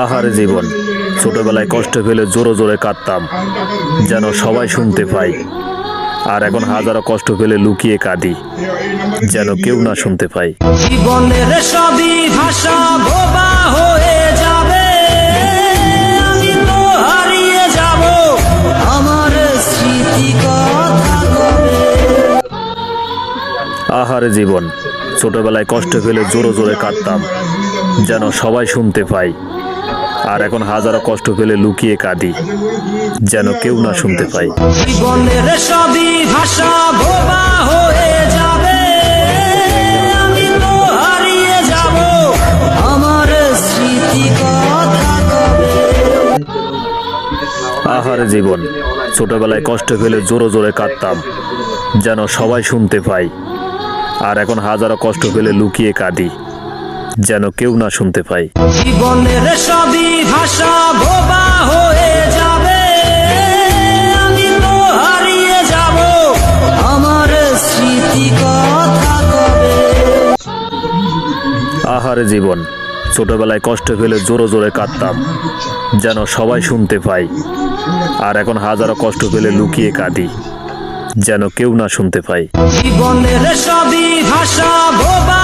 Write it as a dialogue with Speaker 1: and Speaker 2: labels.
Speaker 1: আহারে জীবন, ছোটবেলায় কষ্ট পেলে জোরে জোরে কাঁদতাম, যেন সবাই শুনতে পাই। আর এখন হাজারো কষ্ট পেলে লুকিয়ে কাঁদি, যেন কেউ না শুনতে পাই।
Speaker 2: জীবনের সবই ভাষা বোবা হয়ে যাবে, আমি তো হারিয়ে যাব, আমার স্মৃতি কথা কবে।
Speaker 1: আহারে জীবন, ছোটবেলায় কষ্ট পেলে জোরে জোরে কাঁদতাম, যেন সবাই শুনতে পাই। আর এখন হাজারো কষ্ট পেলে লুকিয়ে কাঁদি, যেন কেউ না শুনতে পাই।
Speaker 2: জীবনের সবই ভাষা বোবা হয়ে যাবে, আমি তো হারিয়ে যাব, আমার স্মৃতি কথা কবে।
Speaker 1: আহারে জীবন, ছোটবেলায় কষ্ট পেলে জোরে জোরে কাঁদতাম, যেন সবাই শুনতে পাই। আর এখন হাজারো কষ্ট পেলে লুকিয়ে কাঁদি, যেন কেউ না শুনতে পাই।
Speaker 2: জীবনের সবই ভাষা বোবা হয়ে যাবে, আমি তো হারিয়ে যাব, আমার স্মৃতি কথা কবে।
Speaker 1: আহারে জীবন, ছোটবেলায় কষ্ট পেলে জোরে জোরে কাঁদতাম, যেন সবাই শুনতে পাই। আর এখন হাজারো কষ্ট পেলে লুকিয়ে কাঁদি, যেন কেউ না শুনতে পাই।
Speaker 2: জীবনের সবই ভাষা বোবা